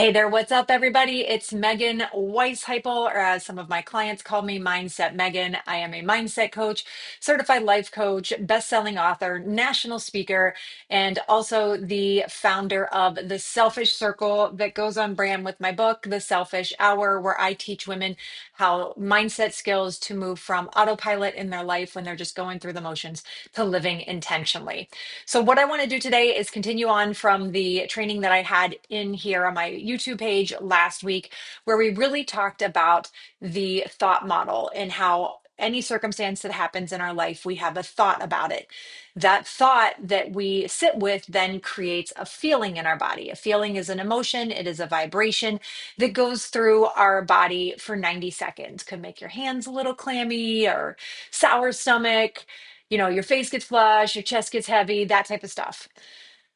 Hey there, what's up, everybody? It's Megan Weisheipel, or as some of my clients call me, Mindset Megan. I am a mindset coach, certified life coach, best-selling author, national speaker, and also the founder of The Selfish Circle that goes on brand with my book, The Selfish Hour, where I teach women how mindset skills to move from autopilot in their life when they're just going through the motions to living intentionally. So, what I want to do today is continue on from the training that I had in here on my YouTube page last week, where we really talked about the thought model and how any circumstance that happens in our life, we have a thought about it. That thought that we sit with then creates a feeling in our body. A feeling is an emotion, it is a vibration that goes through our body for 90 seconds. Could make your hands a little clammy or sour stomach, your face gets flushed, your chest gets heavy, that type of stuff.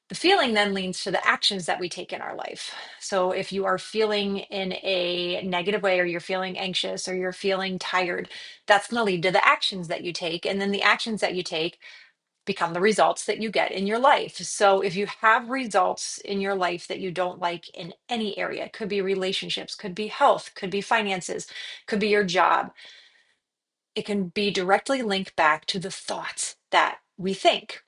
The feeling then leads to the actions that we take in our life. So if you are feeling in a negative way, or you're feeling anxious, or you're feeling tired, that's going to lead to the actions that you take. And then the actions that you take become the results that you get in your life. So if you have results in your life that you don't like in any area, it could be relationships, could be health, could be finances, could be your job, it can be directly linked back to the thoughts that we think.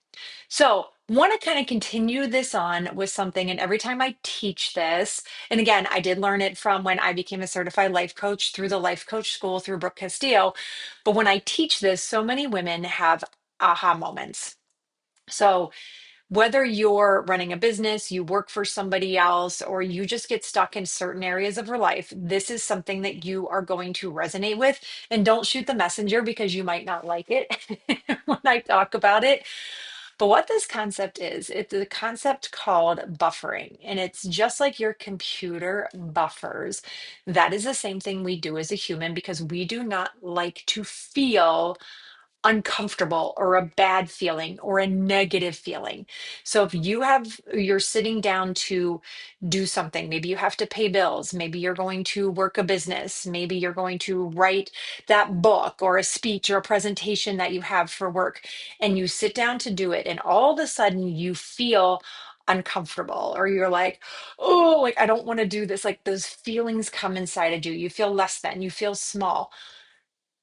So, want to kind of continue this on with something. And every time I teach this, and again, I did learn it from when I became a certified life coach through the life coach school through Brooke Castillo. But when I teach this, so many women have aha moments. So, whether you're running a business, you work for somebody else, or you just get stuck in certain areas of your life, this is something that you are going to resonate with. And don't shoot the messenger because you might not like it when I talk about it. But what this concept is, it's a concept called buffering. And it's just like your computer buffers. That is the same thing we do as a human because we do not like to feel uncomfortable or a bad feeling or a negative feeling. So if you're sitting down to do something, maybe you have to pay bills, maybe you're going to work a business, maybe you're going to write that book or a speech or a presentation that you have for work, and you sit down to do it, and all of a sudden you feel uncomfortable, or you're like, oh, like I don't want to do this. Like those feelings come inside of you. You feel less than, you feel small.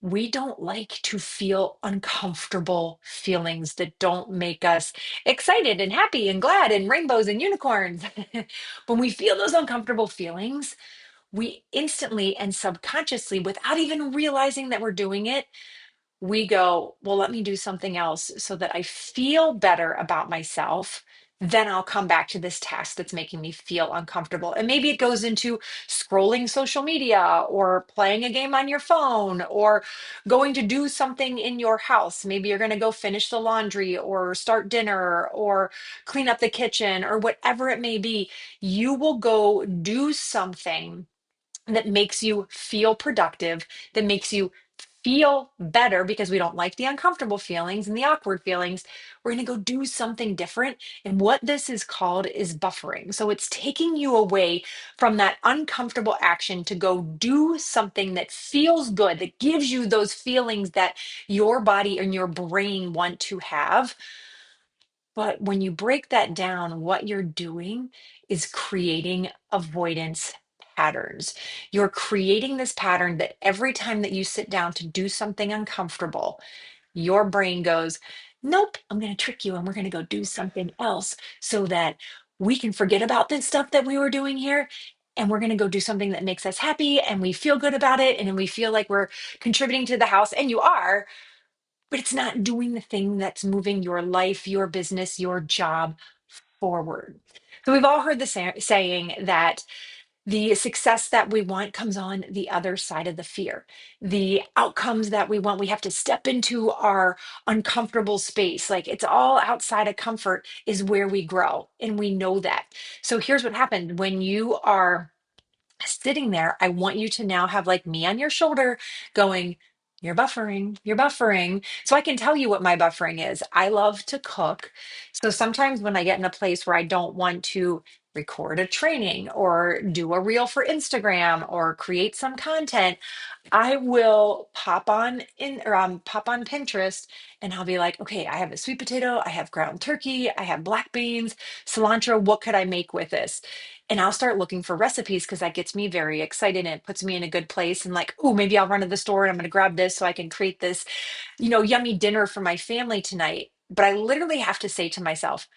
We don't like to feel uncomfortable feelings that don't make us excited and happy and glad and rainbows and unicorns. When we feel those uncomfortable feelings, we instantly and subconsciously, without even realizing that we're doing it, we go, well, let me do something else so that I feel better about myself. Then I'll come back to this task that's making me feel uncomfortable. And maybe it goes into scrolling social media or playing a game on your phone or going to do something in your house. Maybe you're going to go finish the laundry or start dinner or clean up the kitchen or whatever it may be. You will go do something that makes you feel productive, that makes you feel better because we don't like the uncomfortable feelings and the awkward feelings. We're going to go do something different. And what this is called is buffering. So it's taking you away from that uncomfortable action to go do something that feels good, that gives you those feelings that your body and your brain want to have. But when you break that down, what you're doing is creating avoidance patterns. You're creating this pattern that every time that you sit down to do something uncomfortable, your brain goes, nope, I'm going to trick you and we're going to go do something else so that we can forget about this stuff that we were doing here. And we're going to go do something that makes us happy and we feel good about it. And then we feel like we're contributing to the house. And you are, but it's not doing the thing that's moving your life, your business, your job forward. So we've all heard the saying that the success that we want comes on the other side of the fear. The outcomes that we want, we have to step into our uncomfortable space. Like it's all outside of comfort is where we grow. And we know that. So here's what happened when you are sitting there. I want you to now have like me on your shoulder going, you're buffering, you're buffering. So I can tell you what my buffering is. I love to cook. So sometimes when I get in a place where I don't want to record a training or do a reel for Instagram or create some content, I will pop on Pinterest and I'll be like, okay, I have a sweet potato, I have ground turkey, I have black beans, cilantro. What could I make with this? And I'll start looking for recipes because that gets me very excited and it puts me in a good place. And like, oh, maybe I'll run to the store and I'm going to grab this so I can create this, yummy dinner for my family tonight. But I literally have to say to myself,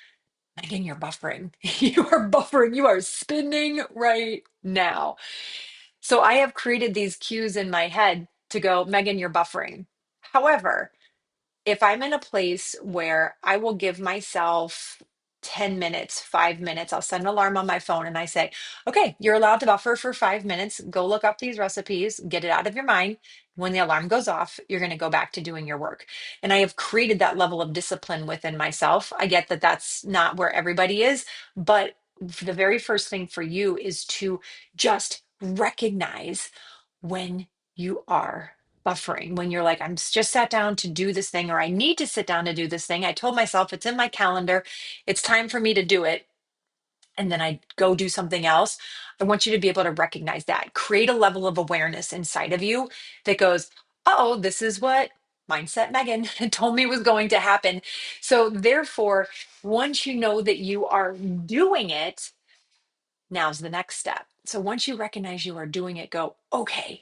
Megan, you're buffering. You are buffering. You are spinning right now. So I have created these cues in my head to go, Megan, you're buffering. However, if I'm in a place where I will give myself 10 minutes, 5 minutes, I'll set an alarm on my phone and I say, okay, you're allowed to buffer for 5 minutes. Go look up these recipes, get it out of your mind. When the alarm goes off, you're going to go back to doing your work. And I have created that level of discipline within myself. I get that that's not where everybody is, but the very first thing for you is to just recognize when you are buffering, when you're like, just sat down to do this thing, or I need to sit down to do this thing. I told myself it's in my calendar, it's time for me to do it. And then I go do something else. I want you to be able to recognize that, create a level of awareness inside of you that goes, oh, this is what Mindset Megan told me was going to happen. So, therefore, once you know that you are doing it, now's the next step. So, once you recognize you are doing it, go, okay,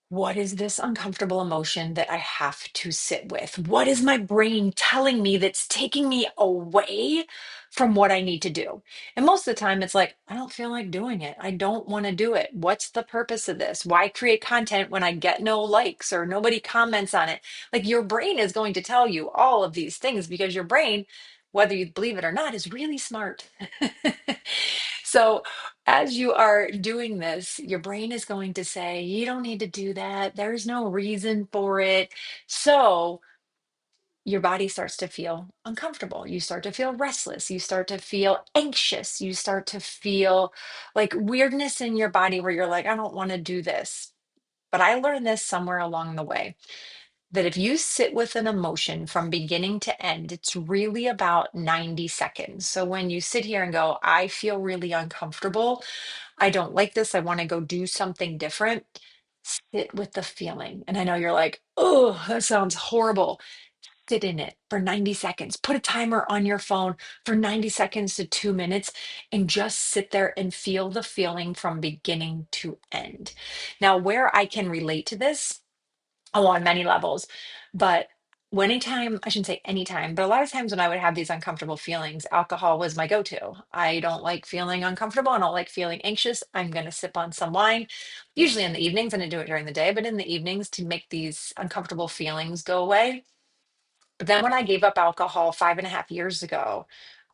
what is this uncomfortable emotion that I have to sit with? What is my brain telling me that's taking me away from what I need to do? And most of the time, it's like, I don't feel like doing it. I don't want to do it. What's the purpose of this? Why create content when I get no likes or nobody comments on it? Like your brain is going to tell you all of these things because your brain, whether you believe it or not, is really smart. So, as you are doing this, your brain is going to say, you don't need to do that. There's no reason for it. So, your body starts to feel uncomfortable. You start to feel restless. You start to feel anxious. You start to feel like weirdness in your body where you're like, I don't want to do this. But I learned this somewhere along the way that if you sit with an emotion from beginning to end, it's really about 90 seconds. So when you sit here and go, I feel really uncomfortable, I don't like this, I want to go do something different, sit with the feeling. And I know you're like, oh, that sounds horrible. Sit in it for 90 seconds. Put a timer on your phone for 90 seconds to 2 minutes and just sit there and feel the feeling from beginning to end. Now, where I can relate to this, on many levels. But anytime, I shouldn't say anytime, but a lot of times when I would have these uncomfortable feelings, alcohol was my go-to. I don't like feeling uncomfortable. I don't like feeling anxious. I'm going to sip on some wine, usually in the evenings, and I do it during the day, but in the evenings to make these uncomfortable feelings go away. But then when I gave up alcohol 5.5 years ago,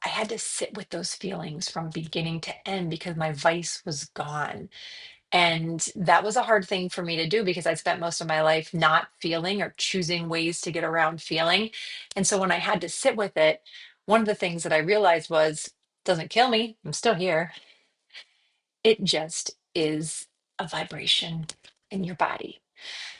I had to sit with those feelings from beginning to end because my vice was gone. And that was a hard thing for me to do because I spent most of my life not feeling or choosing ways to get around feeling. And so when I had to sit with it, one of the things that I realized was it doesn't kill me. I'm still here. It just is a vibration in your body.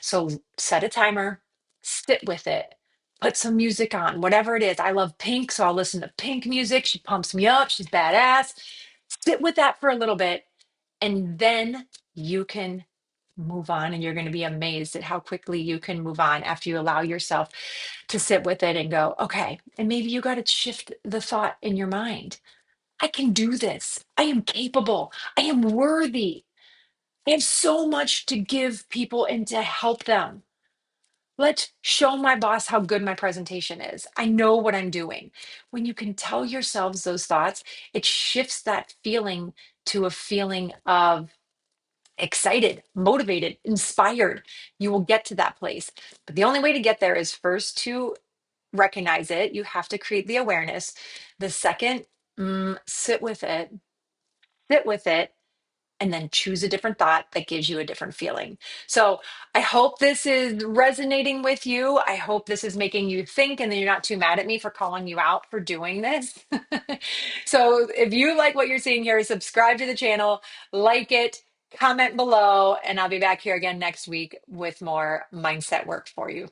So set a timer, sit with it, put some music on, whatever it is. I love Pink, so I'll listen to Pink music. She pumps me up. She's badass. Sit with that for a little bit and then you can move on, and you're going to be amazed at how quickly you can move on after you allow yourself to sit with it and go, okay, and maybe you got to shift the thought in your mind. I can do this. I am capable. I am worthy. I have so much to give people and to help them. Let's show my boss how good my presentation is. I know what I'm doing. When you can tell yourselves those thoughts, it shifts that feeling to a feeling of excited, motivated, inspired. You will get to that place. But the only way to get there is first to recognize it. You have to create the awareness. The second, sit with it, and then choose a different thought that gives you a different feeling. So I hope this is resonating with you. I hope this is making you think and then you're not too mad at me for calling you out for doing this. So if you like what you're seeing here, subscribe to the channel, like it, comment below, and I'll be back here again next week with more mindset work for you.